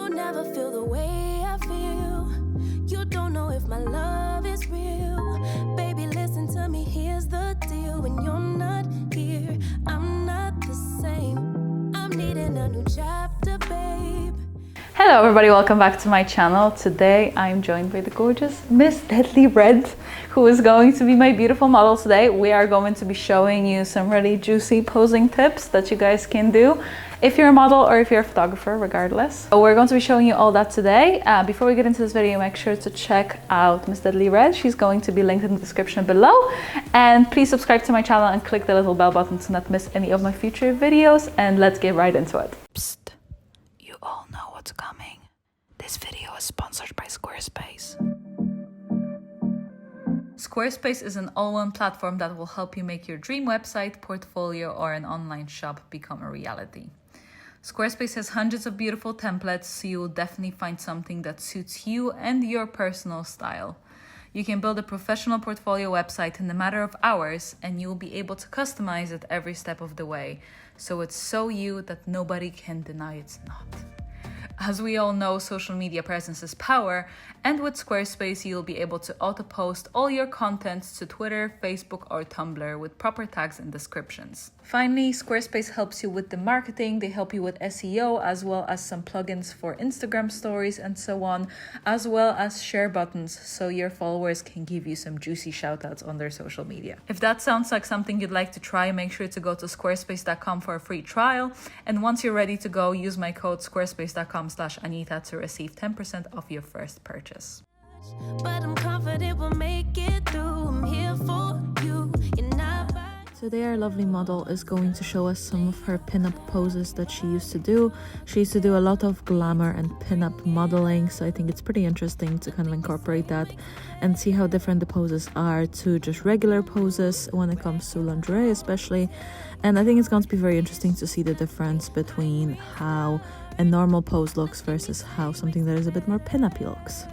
You'll never feel the way I feel. You don't know if my love is real. Baby, listen to me, here's the deal. When you're not here, I'm not the same. I'm needing a new chapter, babe. Hello everybody, welcome back to my channel. Today I'm joined by the gorgeous Miss Deadly Red, who is going to be my beautiful model today. We are going to be showing you some really juicy posing tips that you guys can do if you're a model or if you're a photographer, regardless. So we're going to be showing you all that today. Before we get into this video, make sure to check out Miss Deadly Red. She's going to be linked in the description below. And please subscribe to my channel and click the little bell button to not miss any of my future videos. And let's get right into it. Psst. You all know what's coming. This video is sponsored by Squarespace. Squarespace is an all-in platform that will help you make your dream website, portfolio, or an online shop become a reality. Squarespace has hundreds of beautiful templates, so you will definitely find something that suits you and your personal style. You can build a professional portfolio website in a matter of hours, and you will be able to customize it every step of the way. So it's so you that nobody can deny it's not. As we all know, social media presence is power, and with Squarespace, you'll be able to auto-post all your content to Twitter, Facebook, or Tumblr with proper tags and descriptions. Finally, Squarespace helps you with the marketing. They help you with SEO, as well as some plugins for Instagram stories and so on, as well as share buttons, so your followers can give you some juicy shoutouts on their social media. If that sounds like something you'd like to try, make sure to go to squarespace.com for a free trial. And once you're ready to go, use my code squarespace.com/Anita to receive 10% off your first purchase. But I'm confident we'll make it through. I'm here for you. You're not by. Today our lovely model is going to show us some of her pin-up poses that she used to do. She used to do a lot of glamour and pin-up modeling, so I think it's pretty interesting to kind of incorporate that and see how different the poses are to just regular poses when it comes to lingerie especially. And I think it's going to be very interesting to see the difference between how a normal pose looks versus how something that is a bit more pin-up-y looks.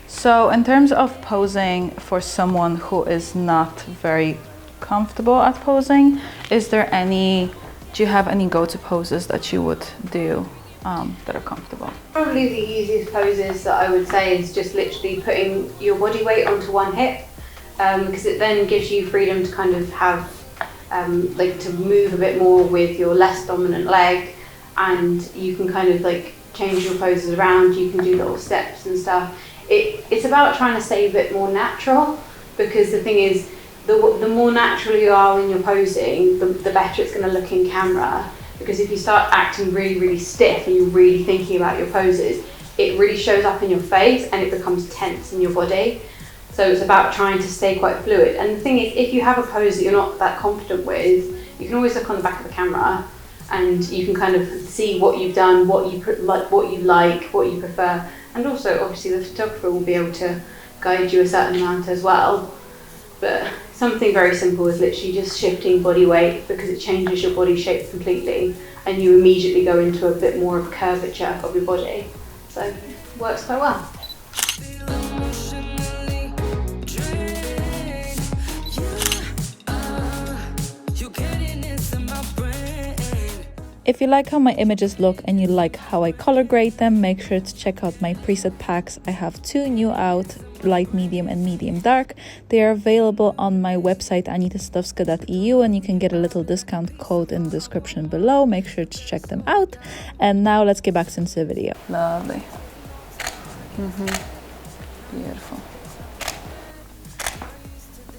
So in terms of posing for someone who is not very comfortable at posing, do you have any go-to poses that you would do that are comfortable? Probably the easiest poses that I would say is just literally putting your body weight onto one hip, because it then gives you freedom to kind of have to move a bit more with your less dominant leg, and you can kind of like change your poses around. You can do little steps and stuff. It's about trying to stay a bit more natural, because the thing is, the more natural you are when you're posing, the better it's going to look in camera. Because if you start acting really, really stiff and you're really thinking about your poses, it really shows up in your face and it becomes tense in your body. So it's about trying to stay quite fluid. And the thing is, if you have a pose that you're not that confident with, you can always look on the back of the camera and you can kind of see what you've done, what you like, what you prefer. And also, obviously, the photographer will be able to guide you a certain amount as well. But something very simple is literally just shifting body weight, because it changes your body shape completely and you immediately go into a bit more of curvature of your body. So it works quite well. If you like how my images look and you like how I color grade them, make sure to check out my preset packs. I have 2 new out, light medium and medium dark. They are available on my website anitasadowska.eu, and you can get a little discount code in the description below. Make sure to check them out. And now let's get back into the video. Lovely. Beautiful.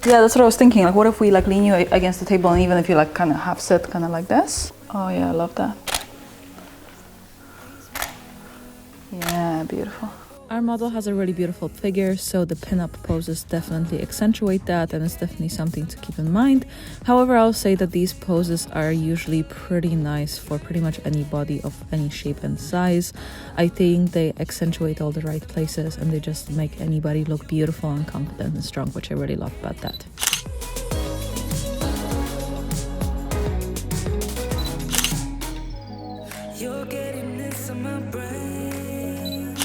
Yeah, that's what I was thinking. Like, what if we like lean you against the table, and even if you like kind of half sit kind of like this? Oh yeah, I love that. Yeah, beautiful. Our model has a really beautiful figure, so the pin-up poses definitely accentuate that, and it's definitely something to keep in mind. However, I'll say that these poses are usually pretty nice for pretty much any body of any shape and size. I think they accentuate all the right places and they just make anybody look beautiful and confident and strong, which I really love about that. You're getting this on my brain.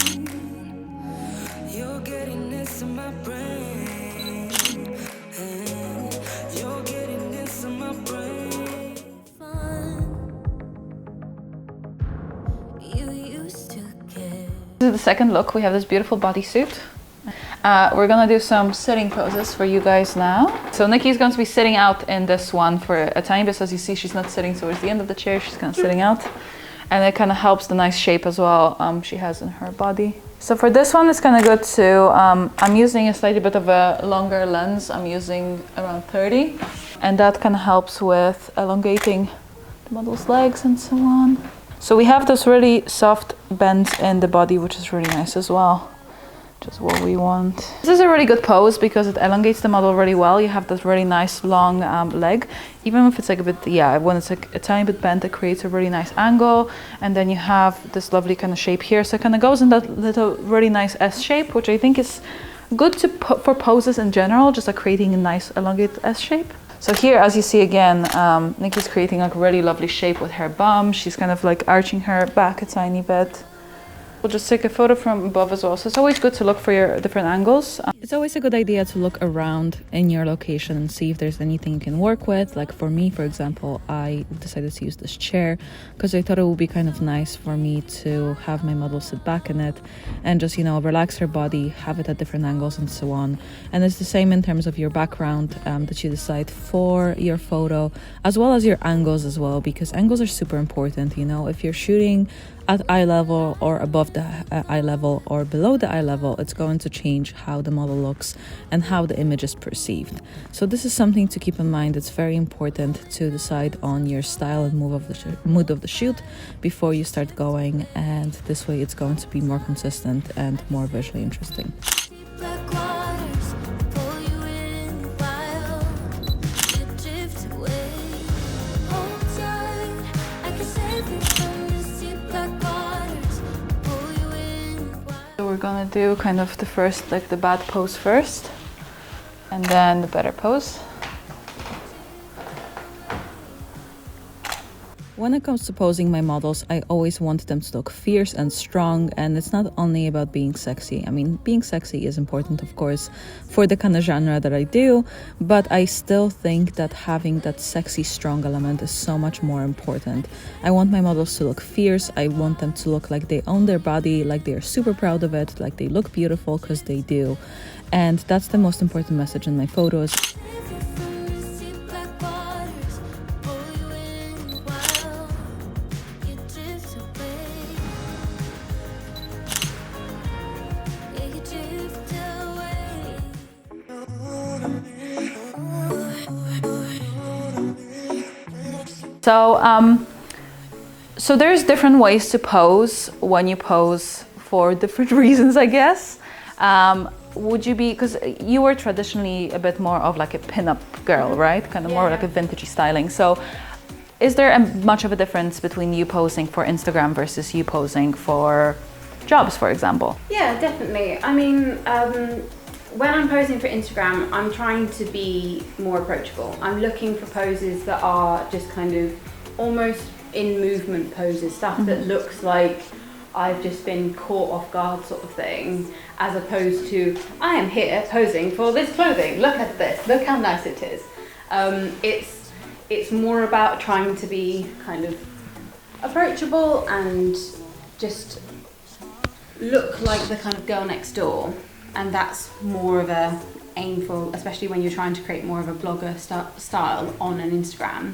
You're getting this on my brain. You're getting this on my brain. Fun. You used to care. This is the second look. We have this beautiful bodysuit. We're gonna do some sitting poses for you guys now. So Nikki's going to be sitting out in this one for a tiny bit. As you see, she's not sitting towards the end of the chair, she's kind of sitting out. And it kind of helps the nice shape as well she has in her body. So for this one, it's kind of good too. I'm using a slightly bit of a longer lens. I'm using around 30. And that kind of helps with elongating the model's legs and so on. So we have this really soft bend in the body, which is really nice as well. Just what we want. This is a really good pose because it elongates the model really well. You have this really nice long leg. Even if it's like a bit, when it's like a tiny bit bent, it creates a really nice angle. And then you have this lovely kind of shape here. So it kind of goes in that little really nice S shape, which I think is good for poses in general, just like creating a nice elongated S shape. So here, as you see again, Nikki's creating like a really lovely shape with her bum. She's kind of like arching her back a tiny bit. We'll just take a photo from above as well. So it's always good to look for your different angles. It's always a good idea to look around in your location and see if there's anything you can work with. Like for me, for example, I decided to use this chair because I thought it would be kind of nice for me to have my model sit back in it and just, you know, relax her body, have it at different angles and so on. And it's the same in terms of your background that you decide for your photo, as well as your angles as well, because angles are super important. You know, if you're shooting at eye level or above the eye level or below the eye level, it's going to change how the model looks and how the image is perceived. So this is something to keep in mind. It's very important to decide on your style and mood of the shoot before you start going, and this way it's going to be more consistent and more visually interesting. Black waters pull you in while you drift away. Hold tight, I can save you from this deep black waters pull you in while. So we're gonna do kind of the first, like the bad pose first, and then the better pose. When it comes to posing my models, I always want them to look fierce and strong, and it's not only about being sexy. I mean, being sexy is important, of course, for the kind of genre that I do, but I still think that having that sexy, strong element is so much more important. I want my models to look fierce. I want them to look like they own their body, like they are super proud of it, like they look beautiful, because they do. And that's the most important message in my photos. So there's different ways to pose when you pose for different reasons, I guess. Would you be, because you were traditionally a bit more of like a pin-up girl, right? Kind of more like a vintagey styling. So is there much of a difference between you posing for Instagram versus you posing for jobs, for example? Yeah, definitely. I mean, when I'm posing for Instagram, I'm trying to be more approachable. I'm looking for poses that are just kind of almost in movement poses, stuff that looks like I've just been caught off guard sort of thing, as opposed to I am here posing for this clothing, look at this, look how nice it is. It's more about trying to be kind of approachable and just look like the kind of girl next door, and that's more of a aim for, especially when you're trying to create more of a blogger style on an Instagram.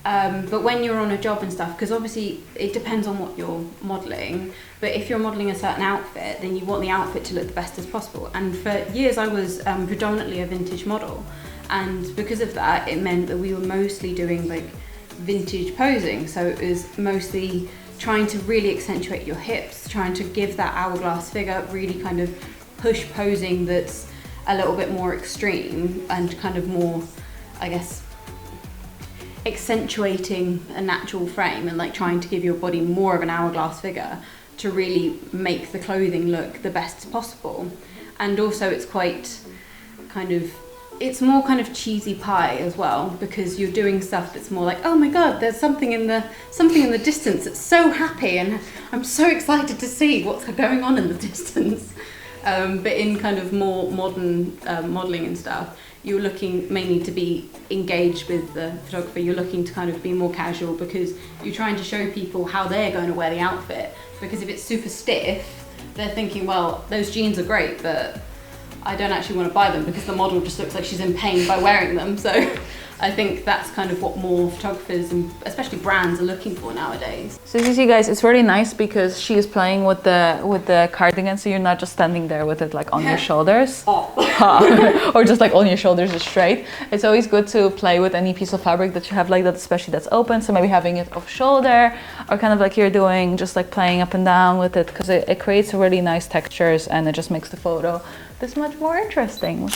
But when you're on a job and stuff, because obviously it depends on what you're modelling, but if you're modelling a certain outfit, then you want the outfit to look the best as possible. And for years I was predominantly a vintage model, and because of that it meant that we were mostly doing like vintage posing. So it was mostly trying to really accentuate your hips, trying to give that hourglass figure, really kind of push posing that's a little bit more extreme and kind of more, I guess, accentuating a natural frame and like trying to give your body more of an hourglass figure to really make the clothing look the best possible. And also it's quite kind of, it's more kind of cheesy pie as well, because you're doing stuff that's more like, oh my god, there's something in the distance that's so happy and I'm so excited to see what's going on in the distance. But in kind of more modern modelling and stuff, you're looking mainly to be engaged with the photographer. You're looking to kind of be more casual because you're trying to show people how they're going to wear the outfit. Because if it's super stiff, they're thinking, well, those jeans are great, but I don't actually want to buy them because the model just looks like she's in pain by wearing them. So I think that's kind of what more photographers and especially brands are looking for nowadays. So as you see, guys, it's really nice because she is playing with the cardigan, so you're not just standing there with it like on your shoulders. Or just like on your shoulders is straight. It's always good to play with any piece of fabric that you have like that, especially that's open. So maybe having it off shoulder, or kind of like you're doing, just like playing up and down with it, because it creates really nice textures and it just makes the photo this much more interesting.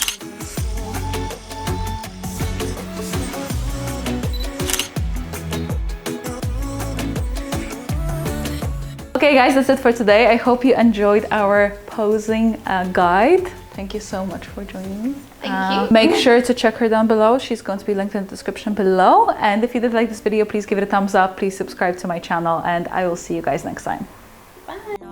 Okay guys, that's it for today. I hope you enjoyed our posing guide. Thank you so much for joining me. Thank you. Make sure to check her down below. She's going to be linked in the description below. And if you did like this video, please give it a thumbs up. Please subscribe to my channel and I will see you guys next time. Bye.